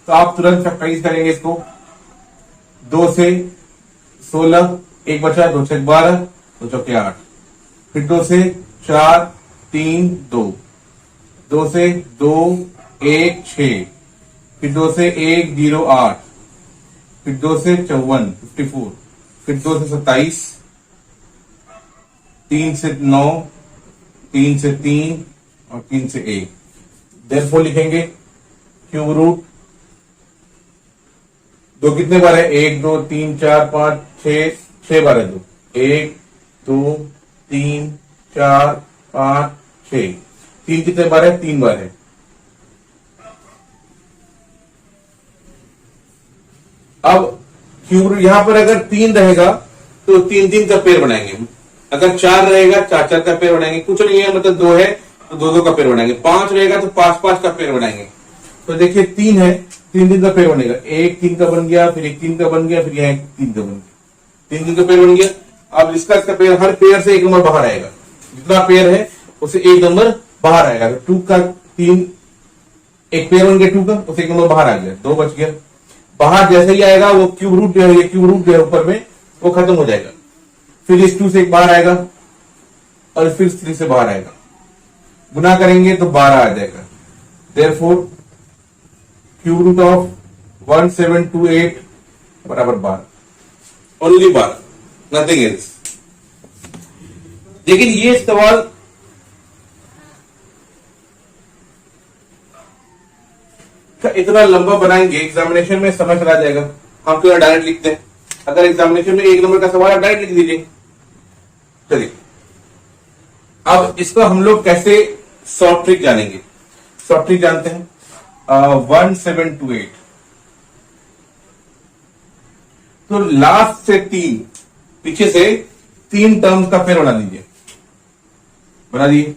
तो आप तुरंत फैक्टराइज करेंगे इसको। 2 से 16, 1 बचा, 2 से 12, 2 चौके 8, फिर 2 से 4, 3, 2, 2 से 2, 1, 6, फिर 2 से 1, 0, 8, फिर 2 से 54, 54, फिर 2 से 27, 3 से 9, 3 से 3, और 3 से 1। देयरफॉर लिखेंगे क्यूब रूट 2 कितने बार है, 1, 2, 3, 4, 5, 6 बार है 2, 1, 2, 3, 4, 5, 6। 3 कितने बार है, 3 बार है। अब क्यूब यहां पर अगर 3 रहेगा तो 3 का पेयर बनाएंगे, अगर 4 रहेगा 4 का पेयर बनाएंगे, कुछ नहीं है मतलब 2 है तो 2 का पेयर बनाएंगे, 5 रहेगा तो 5 का पेयर बनाएंगे। तो देखिए 3 है, 3 का पेयर बनेगा, 1 3 का बन गया, फिर 1 3 का बन गया, फिर यह 3 का बन गया, 3 का पेयर बन गया। अब इसका पेयर, हर पेयर से 1 नंबर बाहर आएगा, जितना पेयर है उससे 1 नंबर बाहर आएगा। तो 2 का 3, एक पेयर बन गया 2 का, उससे 1 नंबर बाहर आ गया, 2 बच गया। बाहर जैसे ही आएगा वो क्यूब रूट जो है, ये क्यूब रूट जो है ऊपर में, वो खत्म हो जाएगा। फिर इस 2 से 1 बाहर आएगा, और फिर 3 से बाहर आएगा, गुना करेंगे तो 12 आ जाएगा। देयरफॉर क्यूब रूट ऑफ 1728 बराबर 12, ओनली 12, नथिंग एल्स। लेकिन ये सवाल इतना लंबा बनाएंगे, एग्जामिनेशन में समझ आ जाएगा। हम क्यों डायरेक्ट लिखते हैं, अगर एग्जामिनेशन में 1 नंबर का सवाल आप डायरेक्ट लिख दीजिए। चलिए, अब इसको हम लोग कैसे शॉर्ट ट्रिक जानेंगे। शॉर्ट ट्रिक जानते हैं 1728, तो लास्ट से 3, पीछे से 3 टर्म्स का पेयर बना दीजिए, बना दिए।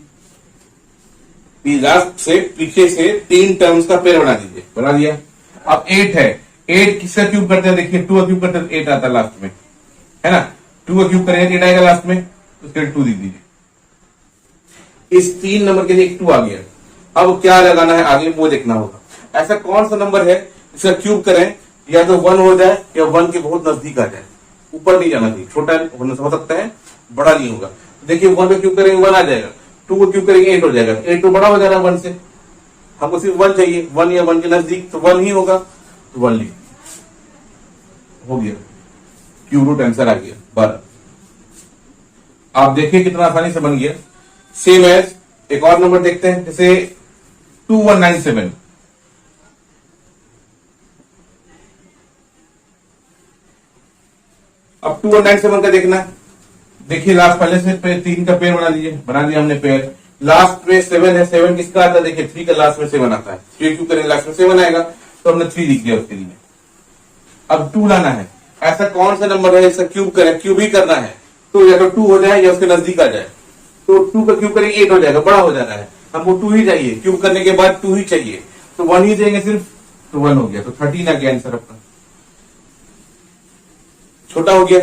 लास्ट से पीछे से 3 टर्म्स का पेयर बना दीजिए, बना दिया। अब 8 है, 8 किसका क्यूब करते हैं, देखिए 2 का क्यूब करते हैं, 8 आता है लास्ट में, है ना। 2 का क्यूब करेंगे 8 आएगा लास्ट में, तो उसके 2 दे दीजिए। इस 3 नंबर के लिए 2 आ गया। अब क्या लगाना है आगे वो देखना होगा। ऐसा कौन सा नंबर है जिसका क्यूब करें या तो 1 हो जाए या 1 के बहुत नजदीक आ जाए, ऊपर नहीं जाना चाहिए, छोटा हो सकता है, बड़ा नहीं होगा। देखिए 1 का क्यूब करेंगे 1 आ जाएगा, 2 को क्यूब करेंगे 8 हो जाएगा, 8 तो बड़ा हो जाएगा 1 से, हमको सिर्फ 1 चाहिए, 1 या 1 के नजदीक, तो 1 ही होगा, तो 1 लिख, हो गया क्यूब रूट, आंसर आ गया 12। आप देखिए कितना आसानी से बन गया। सेम एज एक और नंबर देखते हैं, जैसे 2197, अब 2197 का देखना है। देखिए लास्ट पहले से 3 का पेयर बना दीजिए, बना दिया हमने पेयर। लास्ट में 7 है, 7 किसका आता है? देखिए 3 का लास्ट में 7 आता है, 3 क्यूब करेंगे लास्ट में 7 आएगा, तो हमने 3 लिख दिया उसके लिए। अब 2 लाना है, ऐसा कौन सा नंबर है इसका क्यूब करें, क्यूब ही करना है, तो या तो 2 हो जाए या उसके नजदीक आ जाए। तो 2 का क्यूब करेंगे 8 हो जाएगा, बड़ा हो जाना है, हमको 2 ही चाहिए, क्यूब करने के बाद 2 ही चाहिए, तो 1 ही देंगे सिर्फ, तो 1 हो गया, तो 13 आ गया आंसर अपना। छोटा हो गया।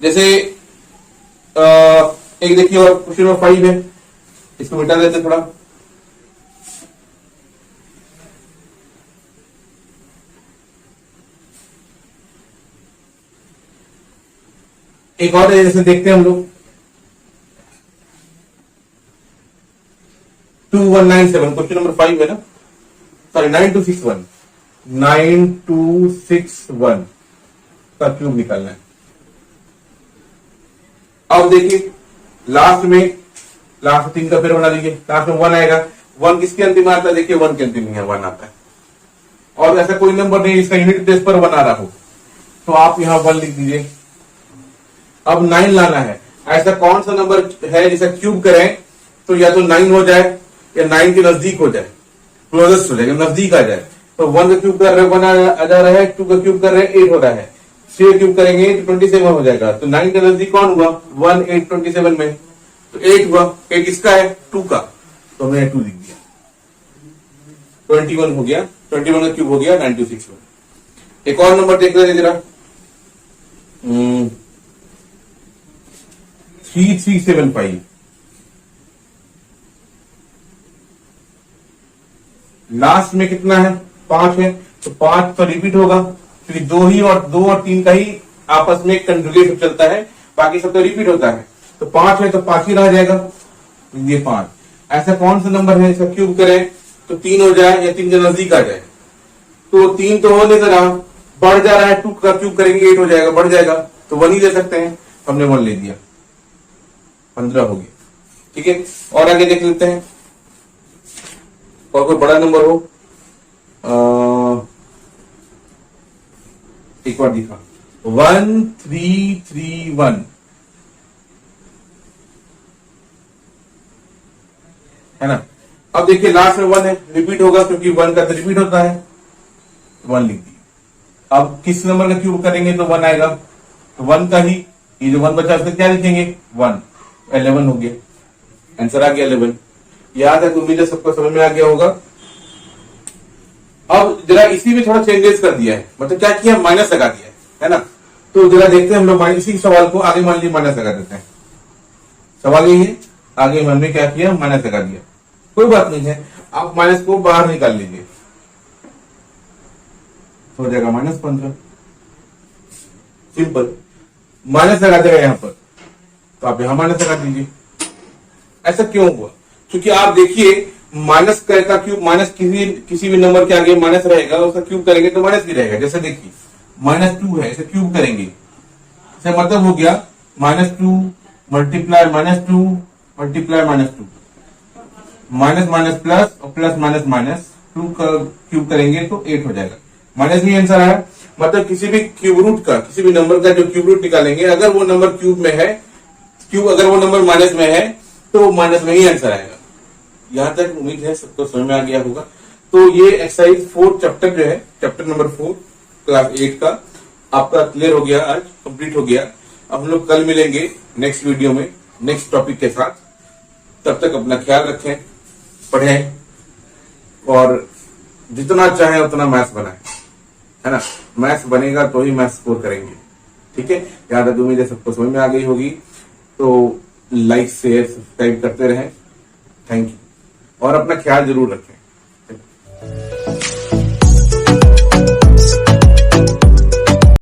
जैसे एक देखिए और क्वेश्चन नंबर 5 है, इसको मिटा देते थोड़ा। एक और है, जैसे देखते हैं हम लोग 2197, क्वेश्चन नंबर 5 है ना, सॉरी 9261, 9261 का क्यूब निकालना है। अब देखिए लास्ट में 3 का फिर बना दीजिए, लास्ट में 1 आएगा, 1 किसके अंतिम आता है? देखिए 1 के अंतिम में 1 आता है, और ऐसा कोई नंबर नहीं इसका यूनिट प्लेस पर 1 आ रहा हो, तो आप यहां 1 लिख दीजिए। अब 9 लाना है, ऐसा कौन सा नंबर है जिसे क्यूब करें तो या तो 9 हो जाए या 9 के नजदीक हो जाए, क्लोजेस्ट हो जाएगा, नजदीक आ जाए। तो 1 का क्यूब कर रहे हैं 1 आ जा रहा है, 2 का क्यूब कर रहे हैं 8 हो रहा है, 3 क्यूब करेंगे तो 27 हो जाएगा, तो 9 के नजदीक कौन हुआ? 1 8 27 में, तो 8 हुआ। 8 किसका है? 2 का, तो हमने 2 लिख दिया, 21 हो गया, 21 का क्यूब हो गया 9261। एक और नंबर देख लेते जरा, 3375, लास्ट में कितना है? 5 है, तो 5 तो रिपीट होगा, क्योंकि 2 और 3 का ही आपस में कंजुगेट चलता है, बाकी सब तो रिपीट होता है। तो 5 है तो 5 ही रह जाएगा, ये 5। ऐसा कौन सा नंबर है इसका क्यूब करें तो 3 हो जाए या 3 के नजदीक आ जाए? तो 3 तो हो नहीं रहा, बढ़ जा रहा है, 2 का क्यूब करेंगे 8 हो जाएगा, बढ़ जाएगा, तो 1 ही ले सकते हैं, हमने 1 ले दिया, 15 हो गया। ठीक है, और आगे देख लेते हैं, और कोई बड़ा नंबर हो। एक बार दिखा, 1331 है ना। अब देखिए लास्ट में 1 है, रिपीट होगा क्योंकि 1 का तो रिपीट होता है, 1 लिख दिया। अब किस नंबर का क्यूब करेंगे तो 1 आएगा, तो 1 का ही, ये जो 1 बचा उसका क्या लिखेंगे? 1, 11 हो गया, आंसर आ गया 11। याद है, उम्मीद है सबको समझ में आ गया होगा। अब जरा इसी में थोड़ा चेंजेस कर दिया है, मतलब क्या किया? माइनस लगा दिया है ना। तो जरा देखते हैं हम लोग इसी सवाल को आगे मान लीजिए माइनस लगा देते हैं। सवाल यही है, आगे हमने क्या किया? माइनस लगा दिया, कोई बात नहीं है, आप माइनस को बाहर निकाल लीजिए, हो जाएगा -15, सिंपल। माइनस लगा देगा यहां पर, तो आप यहां माइनस लगा दीजिए। ऐसा क्यों हुआ? क्योंकि आप देखिए माइनस का क्यूब, माइनस किसी भी नंबर के आगे माइनस रहेगा, उसका क्यूब करेंगे तो माइनस भी रहेगा। जैसे देखिए -2 है, इसे क्यूब करेंगे, इसका मतलब हो गया -2 multiply -2 multiply -2, minus minus plus और प्लस माइनस माइनस, 2 का क्यूब करेंगे तो 8 हो जाएगा, माइनस में आंसर आया। मतलब किसी भी क्यूब रूट का, किसी भी नंबर का जो क्यूब रूट निकालेंगे, अगर वो नंबर क्यूब में है, अगर वो नंबर माइनस में है तो माइनस में ही आंसर आएगा। यहां तक उम्मीद है सबको समझ में आ गया होगा। तो ये एक्सरसाइज 4 चैप्टर जो है, चैप्टर नंबर 4 क्लास 8 का आपका क्लियर हो गया, आज कंप्लीट हो गया। अब हम लोग कल मिलेंगे नेक्स्ट वीडियो में नेक्स्ट टॉपिक के साथ। तब तक अपना ख्याल रखें, पढ़ें और जितना चाहे उतना मैथ्स बनाएं, है ना। मैथ्स बनेगा तो ही मैथ्स स्कोर करेंगे, ठीक है। याद है, उम्मीद है सबको समझ में आ गई होगी। तो लाइक शेयर सब्सक्राइब करते रहें, थैंक यू, और अपना ख्याल जरूर रखें।